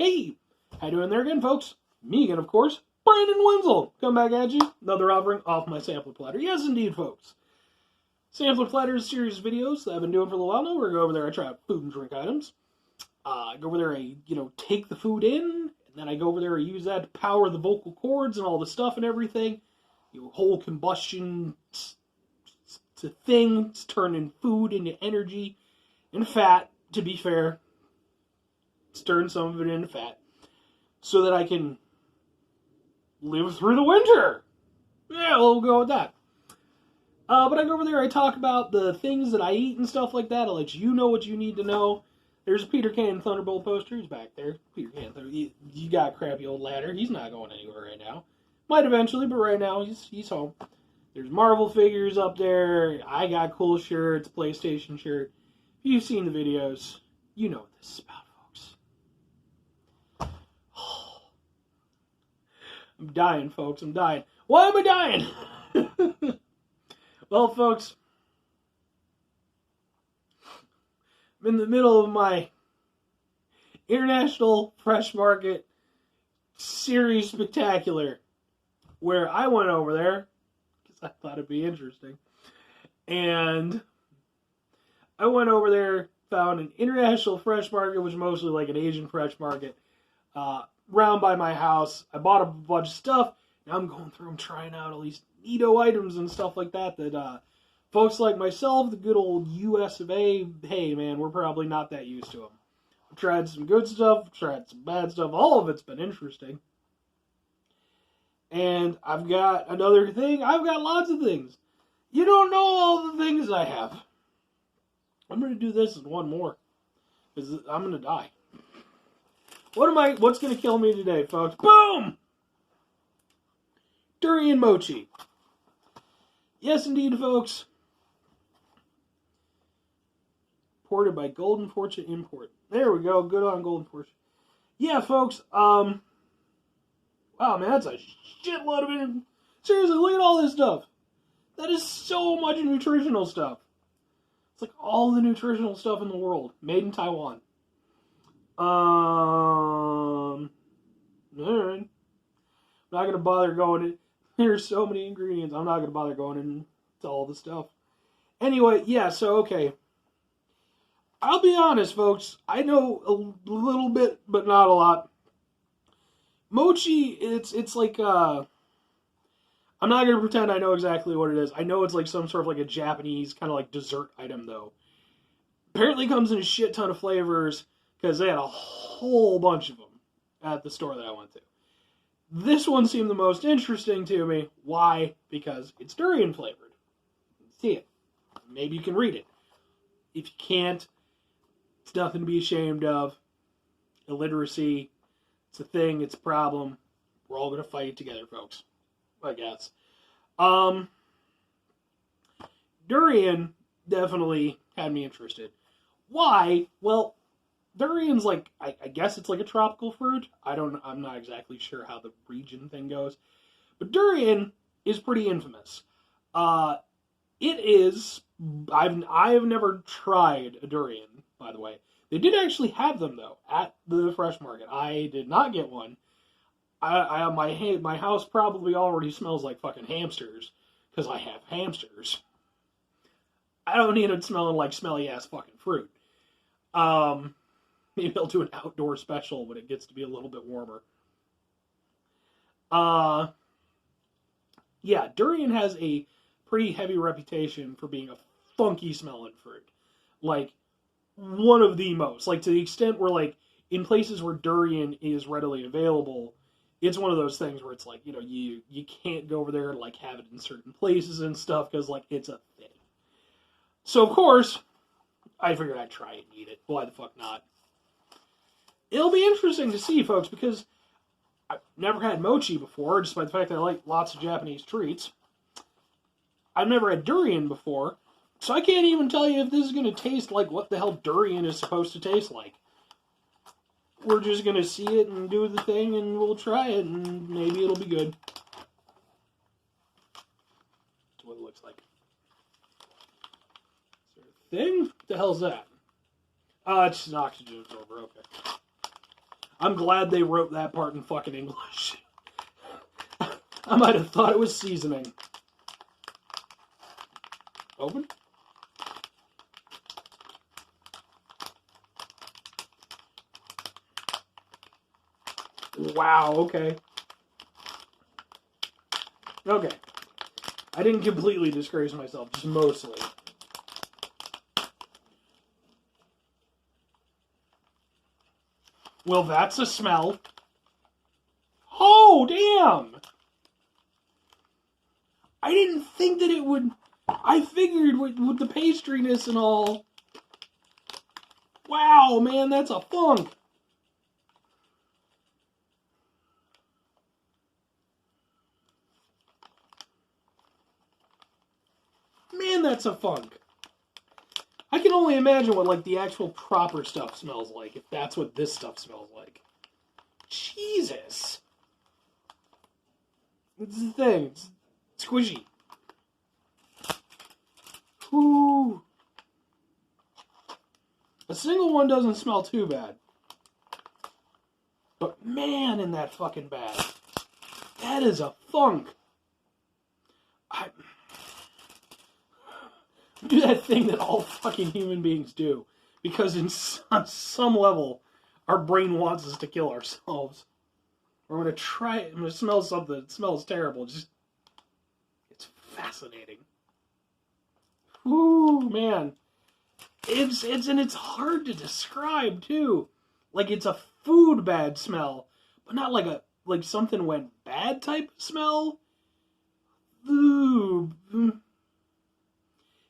Hey, how you doing there again, folks? Me again, of course, Brandon Wenzel. Come back at you. Another offering off my Sampler Platter. Yes, indeed, folks. Sampler Platter is a series of videos that I've been doing for a little while now. We're going to go over there, I try out food and drink items. I go over there, I, take the food in, and then I go over there, I use that to power the vocal cords and all the stuff and everything. Whole combustion it's a thing. It's turning food into energy and fat, to be fair. It's turning some of it into fat so that I can live through the winter. Yeah, we'll go with that. But I go over there, I talk about the things that I eat and stuff like that. I'll let you know what you need to know. There's a Peter Can Thunderbolt poster. He's back there. Peter Can Thunderbolt. You got a crappy old ladder. He's not going anywhere right now. Might eventually, but right now he's home. There's Marvel figures up there. I got cool shirts, PlayStation shirt. If you've seen the videos, you know what this is about, folks. I'm dying, folks. I'm dying. Why am I dying? Well, folks, I'm in the middle of my International Fresh Market Series Spectacular, where I went over there because I thought it'd be interesting. And I went over there, found an International Fresh Market, which is mostly like an Asian fresh market, round by my house. I bought a bunch of stuff. Now I'm going through and trying out all these neato items and stuff like that folks like myself, the good old US of A, hey man, we're probably not that used to them. I've tried some good stuff, I've tried some bad stuff. All of it's been interesting. And I've got another thing. I've got lots of things. You don't know all the things I have. I'm going to do this and one more, because I'm going to die. What's going to kill me today, folks? Boom! Durian Mochi. Yes, indeed, folks. Ported by Golden Fortune Import. There we go. Good on Golden Fortune. Yeah, folks. Wow, man, that's a shitload of it. Seriously, look at all this stuff. That is so much nutritional stuff. It's like all the nutritional stuff in the world. Made in Taiwan. Alright. I'm not going to bother going in. There's so many ingredients. I'm not going to bother going into all the stuff. Anyway, yeah, so, okay. I'll be honest, folks. I know a little bit, but not a lot. Mochi, it's like, I'm not going to pretend I know exactly what it is. I know it's like some sort of like a Japanese kind of like dessert item, though. Apparently comes in a shit ton of flavors, because they had a whole bunch of them at the store that I went to. This one seemed the most interesting to me. Why? Because it's durian flavored. See it. Maybe you can read it. If you can't, it's nothing to be ashamed of. Illiteracy, it's a thing, it's a problem. We're all going to fight it together, folks. I guess. Durian definitely had me interested. Why? Well, durian's like, I guess it's like a tropical fruit. I'm not exactly sure how the region thing goes. But durian is pretty infamous. It is, I've never tried a durian, by the way. They did actually have them, though, at the fresh market. I did not get one. My house probably already smells like fucking hamsters, because I have hamsters. I don't need it smelling like smelly-ass fucking fruit. Maybe I'll do an outdoor special when it gets to be a little bit warmer. Yeah, durian has a pretty heavy reputation for being a funky smelling fruit. Like, one of the most. Like, to the extent where, like, in places where durian is readily available, it's one of those things where it's like, you can't go over there and, like, have it in certain places and stuff, because, like, it's a thing. So, of course, I figured I'd try it and eat it. Why the fuck not? It'll be interesting to see, folks, because I've never had mochi before, despite the fact that I like lots of Japanese treats. I've never had durian before, so I can't even tell you if this is going to taste like what the hell durian is supposed to taste like. We're just going to see it and do the thing, and we'll try it, and maybe it'll be good. That's what it looks like. Is there a thing? What the hell's that? It's an oxygen absorber, okay. I'm glad they wrote that part in fucking English. I might have thought it was seasoning. Open? Wow, okay. Okay. I didn't completely disgrace myself, just mostly. Well, that's a smell. Oh, damn! I didn't think that it would... I figured with the pastriness and all... Wow, man, that's a funk! Man, that's a funk. I can only imagine what, like, the actual proper stuff smells like, if that's what this stuff smells like. Jesus! It's the thing. It's squishy. Ooh. A single one doesn't smell too bad. But man, in that fucking bag. That is a funk. I do that thing that all fucking human beings do. Because on some level, our brain wants us to kill ourselves. We're going to try it. I'm going to smell something that smells terrible. It's fascinating. Ooh, man. It's hard to describe, too. Like, it's a food bad smell, but not like something went bad type of smell. Ooh.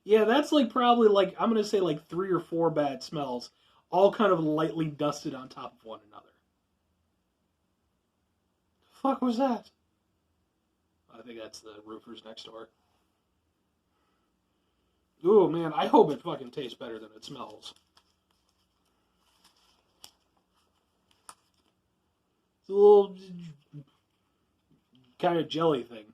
Yeah, that's like probably like, I'm going to say like 3 or 4 bad smells, all kind of lightly dusted on top of one another. The fuck was that? I think that's the roofers next door. Ooh, man, I hope it fucking tastes better than it smells. It's a little kind of jelly thing.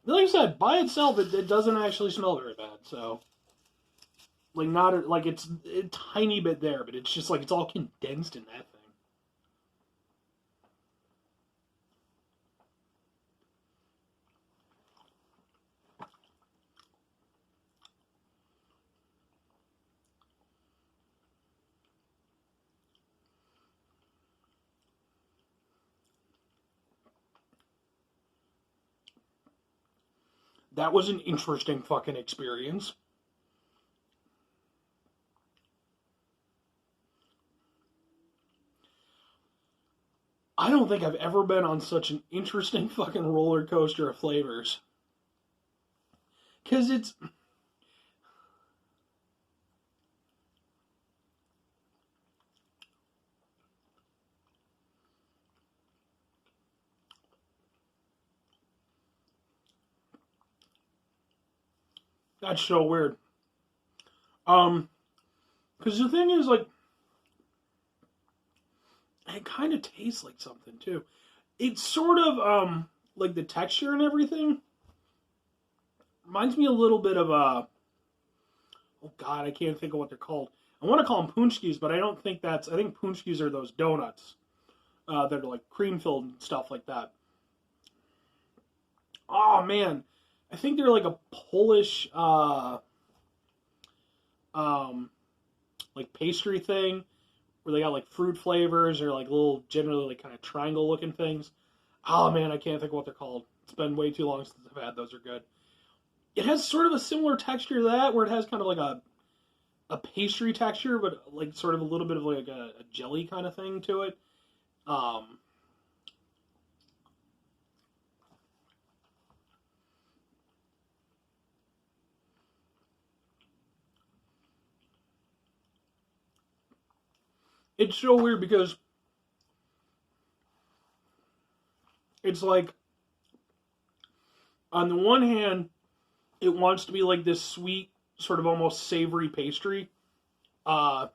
Like I said, by itself, it doesn't actually smell very bad, so... Like, not... Like, it's a tiny bit there, but it's just like, it's all condensed in that thing. That was an interesting fucking experience. I don't think I've ever been on such an interesting fucking roller coaster of flavors. Because it's... That's so weird. Because the thing is, like... It kind of tastes like something, too. It's sort of, like the texture and everything. Reminds me a little bit of, oh god, I can't think of what they're called. I want to call them punchkis, but I don't think I think punchkis are those donuts. That are like cream-filled and stuff like that. Oh, man. I think they're like a Polish, like pastry thing. Where they got like fruit flavors or like little, generally like kind of triangle looking things. Oh man, I can't think of what they're called. It's been way too long since I've had those. Are good. It has sort of a similar texture to that, where it has kind of like a pastry texture, but like sort of a little bit of like a jelly kind of thing to it. It's so weird because it's like, on the one hand, it wants to be like this sweet, sort of almost savory pastry. And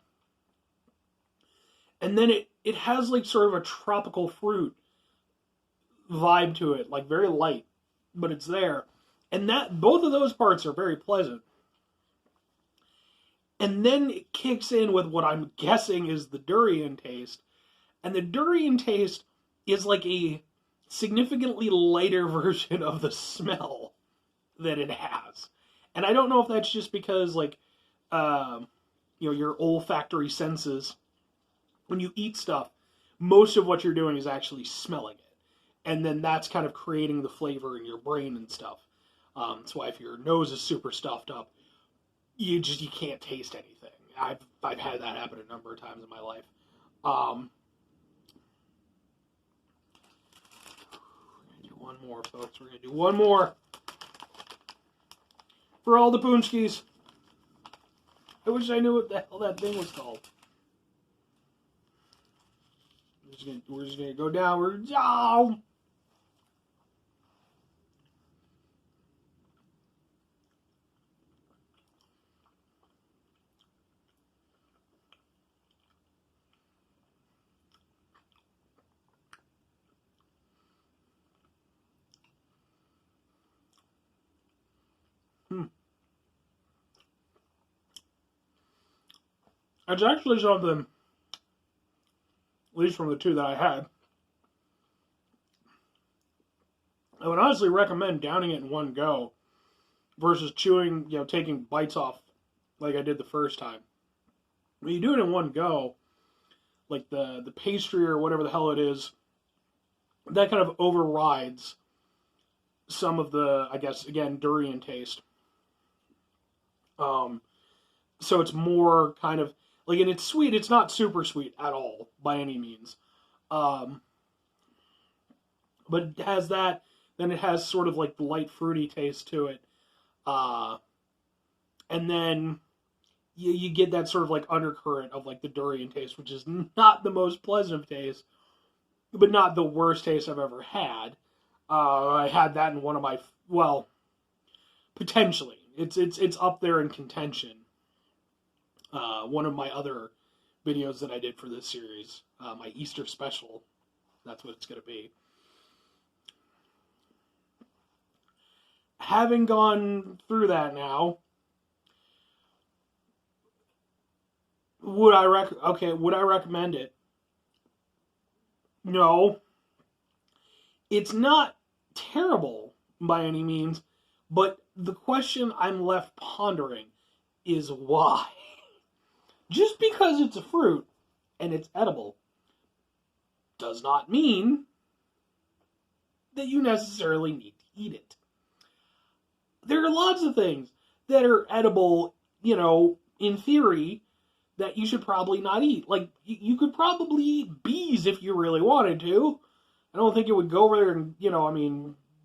then it has like sort of a tropical fruit vibe to it, like very light, but it's there. And that both of those parts are very pleasant. And then it kicks in with what I'm guessing is the durian taste. And the durian taste is like a significantly lighter version of the smell that it has. And I don't know if that's just because, like, your olfactory senses, when you eat stuff, most of what you're doing is actually smelling it. And then that's kind of creating the flavor in your brain and stuff. That's why if your nose is super stuffed up, you can't taste anything. I've had that happen a number of times in my life. We're gonna do one more, folks. We're gonna do one more for all the Poonskis. I wish I knew what the hell that thing was called. We're just gonna go down. We're down. It's actually something, at least from the two that I had, I would honestly recommend downing it in one go versus chewing, taking bites off like I did the first time. When you do it in one go, like the pastry or whatever the hell it is, that kind of overrides some of the, I guess, again, durian taste. So it's more kind of, like, and it's sweet. It's not super sweet at all, by any means. But it has that, then it has sort of like the light fruity taste to it. And then you get that sort of like undercurrent of like the durian taste, which is not the most pleasant taste, but not the worst taste I've ever had. I had that in one of my, well, potentially. It's up there in contention. One of my other videos that I did for this series, my Easter special, that's what it's going to be. Having gone through that now, would I recommend it? No. It's not terrible by any means, but the question I'm left pondering is why? Just because it's a fruit and it's edible does not mean that you necessarily need to eat it. There are lots of things that are edible, in theory, that you should probably not eat. Like, you could probably eat bees if you really wanted to. I don't think it would go over there and,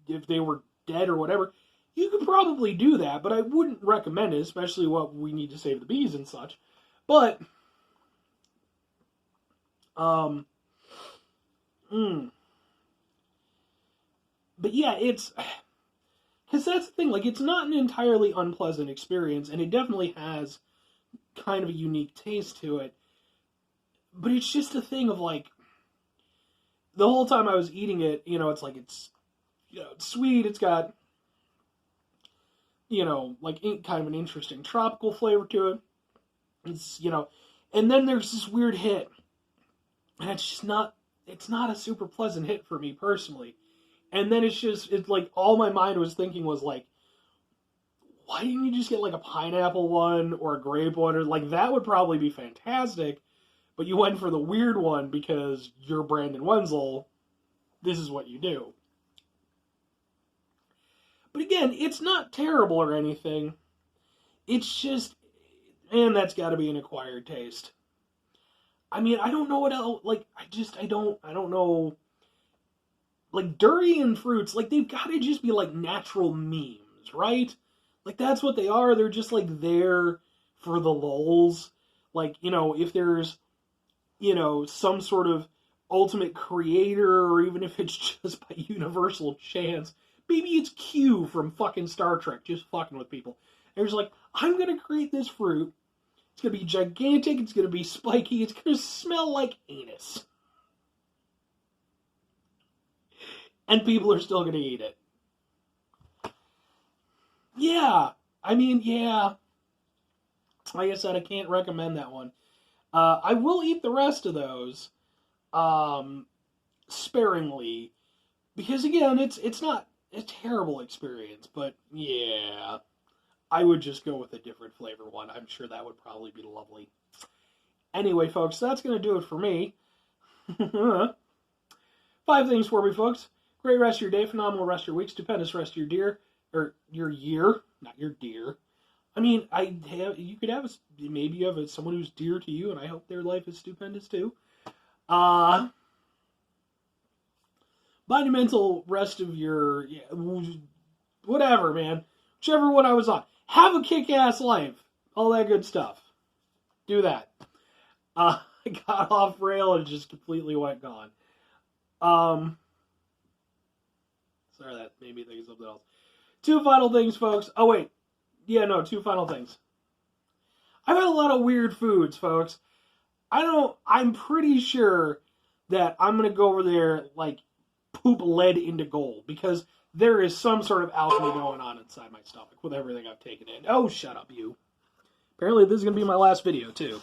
if they were dead or whatever, you could probably do that, but I wouldn't recommend it, especially what we need to save the bees and such. But, but yeah, it's, because that's the thing, like, it's not an entirely unpleasant experience, and it definitely has kind of a unique taste to it, but it's just a thing of, like, the whole time I was eating it, it's like, it's sweet, it's got, like, kind of an interesting tropical flavor to it, it's, and then there's this weird hit, and it's not a super pleasant hit for me personally. And then it's like, all my mind was thinking was like, why didn't you just get like a pineapple one or a grape one? Or like, that would probably be fantastic. But you went for the weird one because you're Brandon Wenzel. This is what you do. But again, it's not terrible or anything. It's just, man, that's got to be an acquired taste. I mean, I don't know what else, like, I don't know. Like, durian fruits, like, they've got to just be, like, natural memes, right? Like, that's what they are. They're just, like, there for the lulz. Like, if there's, some sort of ultimate creator, or even if it's just by universal chance, maybe it's Q from fucking Star Trek just fucking with people. And he's like, I'm going to create this fruit. It's going to be gigantic. It's going to be spiky. It's going to smell like anus. And people are still going to eat it. Yeah. I mean, yeah. like I said, I can't recommend that one. I will eat the rest of those sparingly, because again, it's not a terrible experience, but yeah, I would just go with a different flavor one. I'm sure that would probably be lovely. Anyway, folks, that's going to do it for me. 5 things for me, folks. Great rest of your day, phenomenal rest of your week, stupendous rest of your year, not your dear. I mean, you could have maybe you have someone who's dear to you, and I hope their life is stupendous too. Monumental rest of your whatever, man. Whichever one I was on. Have a kick-ass life. All that good stuff. Do that. I got off rail and just completely went gone. Sorry, that made me think of something else. 2 final things, folks. Oh, wait. Yeah, no, 2 final things. I've had a lot of weird foods, folks. I'm pretty sure that I'm going to go over there, like, poop lead into gold, because there is some sort of alchemy going on inside my stomach with everything I've taken in. Oh, shut up, you. Apparently this is going to be my last video, too.